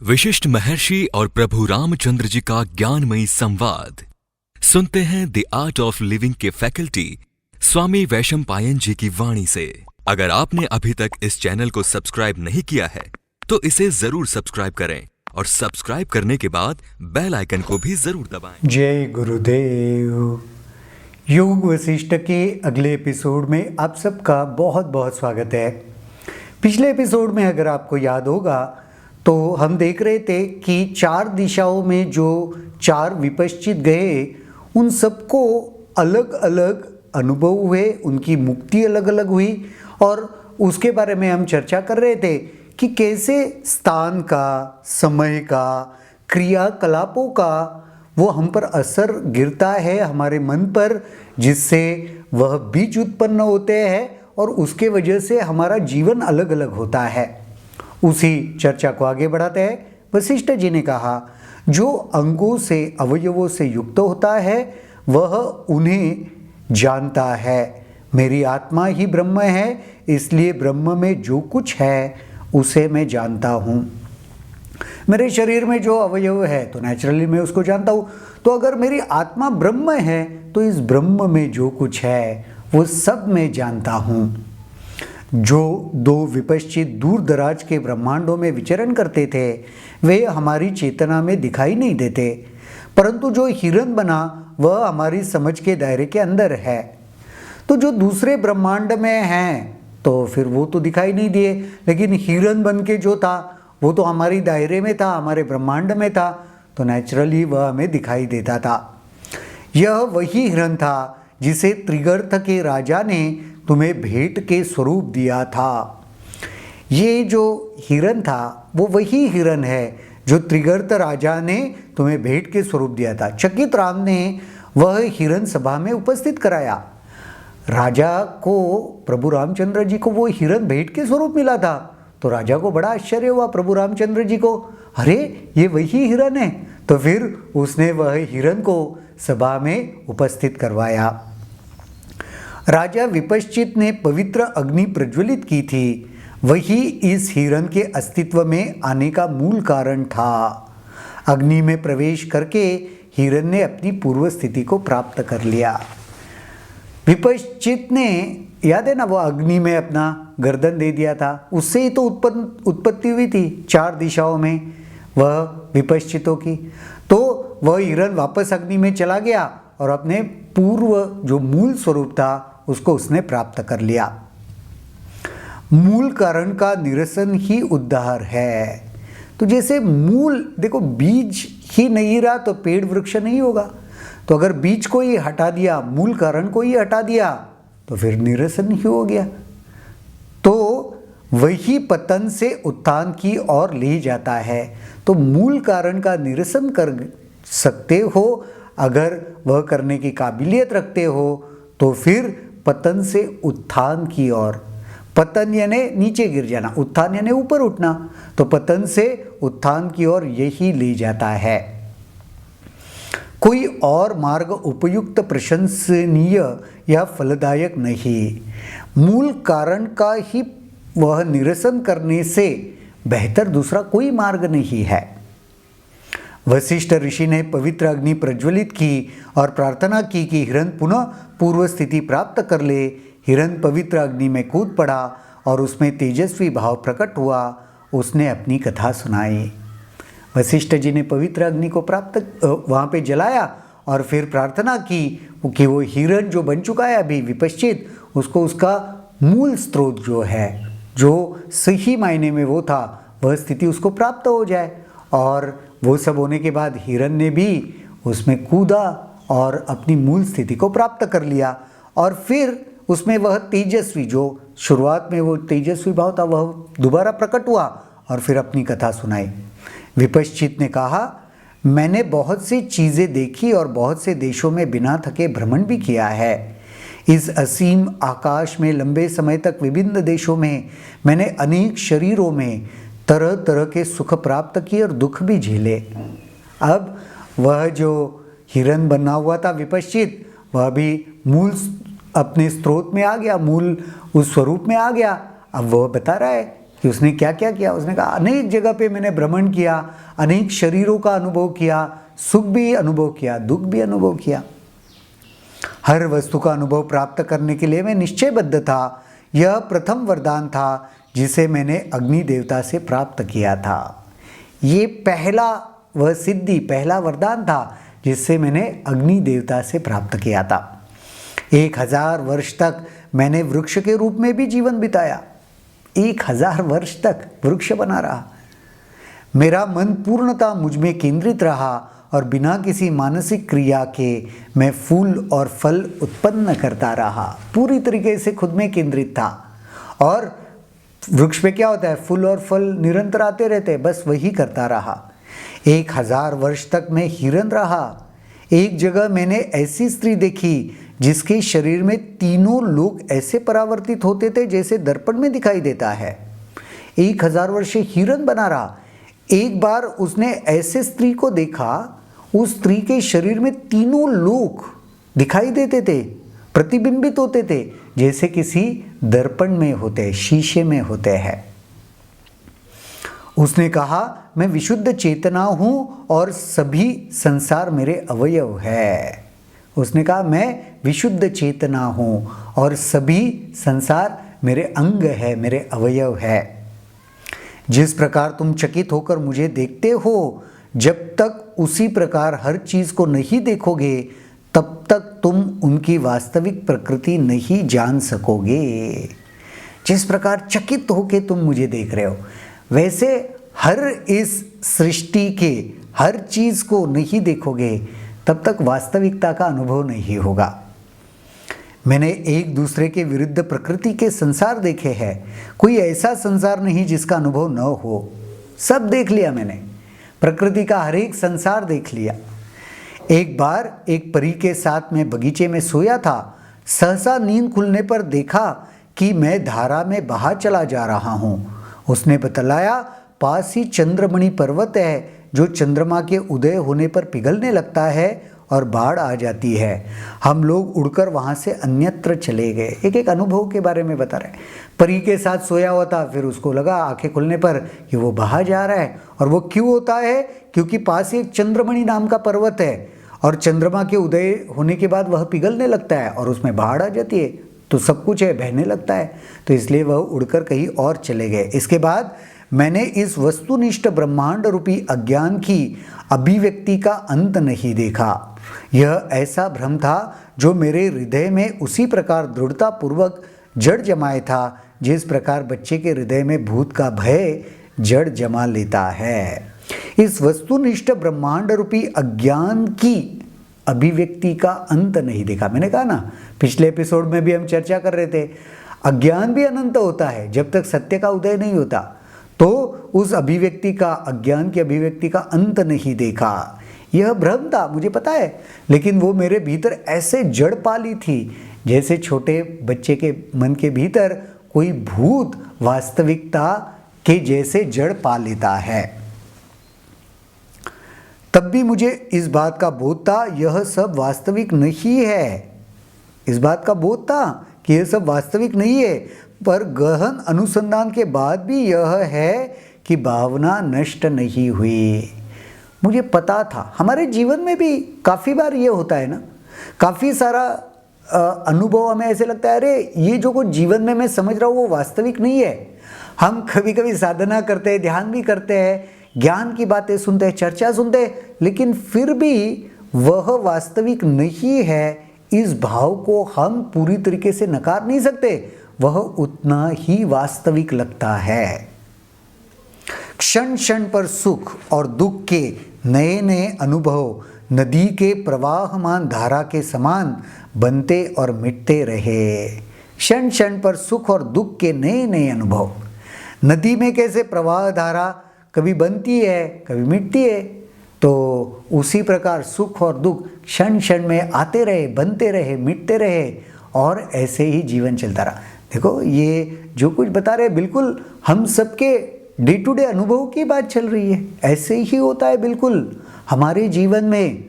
विशिष्ट महर्षि और प्रभु रामचंद्र जी का ज्ञानमयी संवाद सुनते हैं द आर्ट ऑफ लिविंग के फैकल्टी स्वामी वैशंपायन जी की वाणी से। अगर आपने अभी तक इस चैनल को सब्सक्राइब नहीं किया है तो इसे जरूर सब्सक्राइब करें और सब्सक्राइब करने के बाद बेल आइकन को भी जरूर दबाएं। जय गुरुदेव। योग वशिष्ठ के अगले एपिसोड में आप सबका बहुत बहुत स्वागत है। पिछले एपिसोड में अगर आपको याद होगा तो हम देख रहे थे कि चार दिशाओं में जो चार विपश्चित गए उन सबको अलग अलग अनुभव हुए, उनकी मुक्ति अलग अलग हुई और उसके बारे में हम चर्चा कर रहे थे कि कैसे स्थान का, समय का, क्रियाकलापों का वो हम पर असर गिरता है हमारे मन पर, जिससे वह बीज उत्पन्न होते हैं और उसके वजह से हमारा जीवन अलग अलग होता है। उसी चर्चा को आगे बढ़ाते हैं। वशिष्ठ जी ने कहा, जो अंगों से, अवयवों से युक्त होता है वह उन्हें जानता है। मेरी आत्मा ही ब्रह्म है, इसलिए ब्रह्म में जो कुछ है उसे मैं जानता हूँ। मेरे शरीर में जो अवयव है तो नेचुरली मैं उसको जानता हूँ। तो अगर मेरी आत्मा ब्रह्म है तो इस ब्रह्म में जो कुछ है वो सब मैं जानता हूँ। जो दो विपश्चित दूर दराज के ब्रह्मांडों में विचरण करते थे वे हमारी चेतना में दिखाई नहीं देते, परंतु जो हिरण बना वह हमारी समझ के दायरे के अंदर है। तो जो दूसरे ब्रह्मांड में हैं तो फिर वो तो दिखाई नहीं दिए, लेकिन हिरण बन के जो था वो तो हमारी दायरे में था, हमारे ब्रह्मांड में था, तो नेचुरली वह हमें दिखाई देता था। यह वही हिरण था जिसे त्रिगर्त के राजा ने तुम्हें भेंट के स्वरूप दिया था। ये जो हिरण था वो वही हिरण है जो त्रिगर्त राजा ने तुम्हें भेंट के स्वरूप दिया था। चकित राम ने वह हिरण सभा में उपस्थित कराया। राजा को, प्रभु रामचंद्र जी को वो हिरण भेंट के स्वरूप मिला था, तो राजा को बड़ा आश्चर्य हुआ। प्रभु रामचंद्र जी को, अरे ये वही हिरण है। तो फिर उसने वह हिरण को सभा में उपस्थित करवाया। राजा विपश्चित ने पवित्र अग्नि प्रज्वलित की थी, वही इस हिरण के अस्तित्व में आने का मूल कारण था। अग्नि में प्रवेश करके हिरण ने अपनी पूर्व स्थिति को प्राप्त कर लिया। विपश्चित ने, याद है ना, वो अग्नि में अपना गर्दन दे दिया था, उससे ही तो उत्पत्ति हुई थी चार दिशाओं में वह विपश्चितों की। तो वह हिरण वापस अग्नि में चला गया और अपने पूर्व जो मूल स्वरूप था उसको उसने प्राप्त कर लिया। मूल कारण का निरसन ही उद्धार है। तो जैसे मूल, देखो, बीज ही नहीं रहा तो पेड़ वृक्ष नहीं होगा। तो अगर बीज को ही हटा दिया, मूल कारण को ही हटा दिया, तो फिर निरसन ही हो गया। तो वही पतन से उत्थान की ओर ले जाता है। तो मूल कारण का निरसन कर सकते हो, अगर वह करने की काबिलियत रखते हो, तो फिर पतन से उत्थान की ओर, पतन यानी नीचे गिर जाना, उत्थान यानी ऊपर उठना, तो पतन से उत्थान की ओर यही ले जाता है। कोई और मार्ग उपयुक्त, प्रशंसनीय या फलदायक नहीं। मूल कारण का ही वह निरसन करने से बेहतर दूसरा कोई मार्ग नहीं है। वशिष्ठ ऋषि ने पवित्र अग्नि प्रज्वलित की और प्रार्थना की कि हिरण पुनः पूर्व स्थिति प्राप्त कर ले। हिरण पवित्र अग्नि में कूद पड़ा और उसमें तेजस्वी भाव प्रकट हुआ। उसने अपनी कथा सुनाई। वशिष्ठ जी ने पवित्र अग्नि को प्राप्त वहाँ पे जलाया और फिर प्रार्थना की कि वो हिरण जो बन चुका है अभी विपश्चित, उसको उसका मूल स्रोत जो है, जो सही मायने में वो था, वह स्थिति उसको प्राप्त हो जाए। और वो सब होने के बाद हिरण ने भी उसमें कूदा और अपनी मूल स्थिति को प्राप्त कर लिया। और फिर उसमें वह तेजस्वी, जो शुरुआत में वो तेजस्वी भाव था, वह दोबारा प्रकट हुआ और फिर अपनी कथा सुनाई। विपश्चित ने कहा, मैंने बहुत सी चीज़ें देखी और बहुत से देशों में बिना थके भ्रमण भी किया है। इस असीम आकाश में लंबे समय तक विभिन्न देशों में मैंने अनेक शरीरों में तरह तरह के सुख प्राप्त किए और दुख भी झेले। अब वह जो हिरण बना हुआ था विपश्चित, वह भी मूल अपने स्रोत में आ गया, मूल उस स्वरूप में आ गया। अब वह बता रहा है कि उसने क्या क्या किया। उसने कहा अनेक जगह पे मैंने भ्रमण किया, अनेक शरीरों का अनुभव किया, सुख भी अनुभव किया, दुख भी अनुभव किया। हर वस्तु का अनुभव प्राप्त करने के लिए मैं निश्चयबद्ध था। यह प्रथम वरदान था जिसे मैंने अग्नि देवता से प्राप्त किया था। ये पहला वह सिद्धि, पहला वरदान था जिससे मैंने अग्नि देवता से प्राप्त किया था। 1000 वर्ष तक मैंने वृक्ष के रूप में भी जीवन बिताया। 1000 वर्ष तक वृक्ष बना रहा। मेरा मन पूर्णतः मुझ में केंद्रित रहा और बिना किसी मानसिक क्रिया के मैं फूल और फल उत्पन्न करता रहा। पूरी तरीके से खुद में केंद्रित था। और वृक्ष पे क्या होता है, फूल और फल निरंतर आते रहते हैं, बस वही करता रहा। 1000 वर्ष तक मैं हिरन रहा। एक जगह मैंने ऐसी स्त्री देखी जिसके शरीर में तीनों लोग ऐसे परावर्तित होते थे जैसे दर्पण में दिखाई देता है। 1000 वर्ष से हिरन बना रहा। एक बार उसने ऐसे स्त्री को देखा, उस स्त्री के शरीर में तीनों लोग दिखाई देते थे, प्रतिबिंबित होते थे जैसे किसी दर्पण में होते, शीशे में होते हैं। उसने कहा मैं विशुद्ध चेतना हूं और सभी संसार मेरे अवयव है। उसने कहा मैं विशुद्ध चेतना हूं और सभी संसार मेरे अंग है, मेरे अवयव है। जिस प्रकार तुम चकित होकर मुझे देखते हो, जब तक उसी प्रकार हर चीज को नहीं देखोगे तब तक तुम उनकी वास्तविक प्रकृति नहीं जान सकोगे। जिस प्रकार चकित होके तुम मुझे देख रहे हो, वैसे हर इस सृष्टि के हर चीज को नहीं देखोगे तब तक वास्तविकता का अनुभव नहीं होगा। मैंने एक दूसरे के विरुद्ध प्रकृति के संसार देखे हैं। कोई ऐसा संसार नहीं जिसका अनुभव न हो। सब देख लिया मैंने, प्रकृति का हर एक संसार देख लिया। एक बार एक परी के साथ मैं बगीचे में सोया था। सहसा नींद खुलने पर देखा कि मैं धारा में बहा चला जा रहा हूँ। उसने बतलाया पास ही चंद्रमणि पर्वत है जो चंद्रमा के उदय होने पर पिघलने लगता है और बाढ़ आ जाती है। हम लोग उड़कर वहाँ से अन्यत्र चले गए। एक एक अनुभव के बारे में बता रहे हैं। परी के साथ सोया हुआ था, फिर उसको लगा आंखें खुलने पर कि वो बहा जा रहा है। और वो क्यों होता है? क्योंकि पास ही एक चंद्रमणि नाम का पर्वत है और चंद्रमा के उदय होने के बाद वह पिघलने लगता है और उसमें बाढ़ आ जाती है, तो सब कुछ है, बहने लगता है। तो इसलिए वह उड़कर कहीं और चले गए। इसके बाद मैंने इस वस्तुनिष्ठ ब्रह्मांड रूपी अज्ञान की अभिव्यक्ति का अंत नहीं देखा। यह ऐसा भ्रम था जो मेरे हृदय में उसी प्रकार दृढ़ता पूर्वक जड़ जमाए था जिस प्रकार बच्चे के हृदय में भूत का भय जड़ जमा लेता है। इस वस्तुनिष्ठ ब्रह्मांड रूपी अज्ञान की अभिव्यक्ति का अंत नहीं देखा। मैंने कहा ना, पिछले एपिसोड में भी हम चर्चा कर रहे थे, अज्ञान भी अनंत होता है जब तक सत्य का उदय नहीं होता। तो उस अभिव्यक्ति का, अज्ञान की अभिव्यक्ति का अंत नहीं देखा। यह भ्रम था, मुझे पता है, लेकिन वो मेरे भीतर ऐसे जड़ पाली थी जैसे छोटे बच्चे के मन के भीतर कोई भूत वास्तविकता के जैसे जड़ पा लेता है। तब भी मुझे इस बात का बोध था यह सब वास्तविक नहीं है। इस बात का बोध था कि यह सब वास्तविक नहीं है, पर गहन अनुसंधान के बाद भी यह है कि भावना नष्ट नहीं हुई। मुझे पता था, हमारे जीवन में भी काफ़ी बार ये होता है ना, काफ़ी सारा अनुभव हमें ऐसे लगता है अरे ये जो कुछ जीवन में मैं समझ रहा हूँ वो वास्तविक नहीं है। हम कभी कभी साधना करते हैं, ध्यान भी करते हैं, ज्ञान की बातें सुनते हैं, चर्चा सुनते हैं, लेकिन फिर भी वह वास्तविक नहीं है। इस भाव को हम पूरी तरीके से नकार नहीं सकते, वह उतना ही वास्तविक लगता है। क्षण क्षण पर सुख और दुख के नए नए अनुभव नदी के प्रवाहमान धारा के समान बनते और मिटते रहे। क्षण क्षण पर सुख और दुख के नए नए अनुभव। नदी में कैसे प्रवाह धारा कभी बनती है कभी मिटती है, तो उसी प्रकार सुख और दुख क्षण क्षण में आते रहे, बनते रहे, मिटते रहे और ऐसे ही जीवन चलता रहा। देखो ये जो कुछ बता रहे बिल्कुल हम सबके डे टू डे अनुभव की बात चल रही है। ऐसे ही होता है बिल्कुल हमारे जीवन में।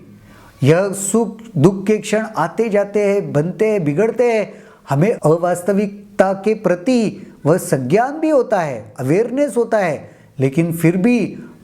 यह सुख दुख के क्षण आते जाते हैं, बनते हैं, बिगड़ते हैं। हमें अवास्तविकता के प्रति वह संज्ञान भी होता है, अवेयरनेस होता है, लेकिन फिर भी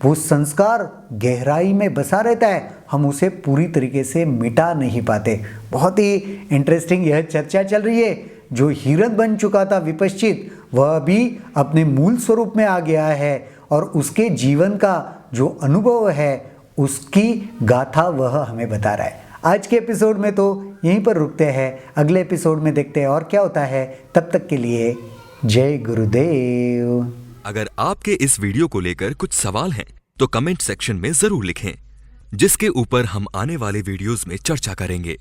वो संस्कार गहराई में बसा रहता है, हम उसे पूरी तरीके से मिटा नहीं पाते। बहुत ही इंटरेस्टिंग यह चर्चा चल रही है। जो हिरन बन चुका था विपश्चित, वह भी अपने मूल स्वरूप में आ गया है और उसके जीवन का जो अनुभव है उसकी गाथा वह हमें बता रहा है। आज के एपिसोड में तो यहीं पर रुकते हैं, अगले एपिसोड में देखते हैं और क्या होता है। तब तक के लिए जय गुरुदेव। अगर आपके इस वीडियो को लेकर कुछ सवाल हैं तो कमेंट सेक्शन में जरूर लिखें, जिसके ऊपर हम आने वाले वीडियोस में चर्चा करेंगे।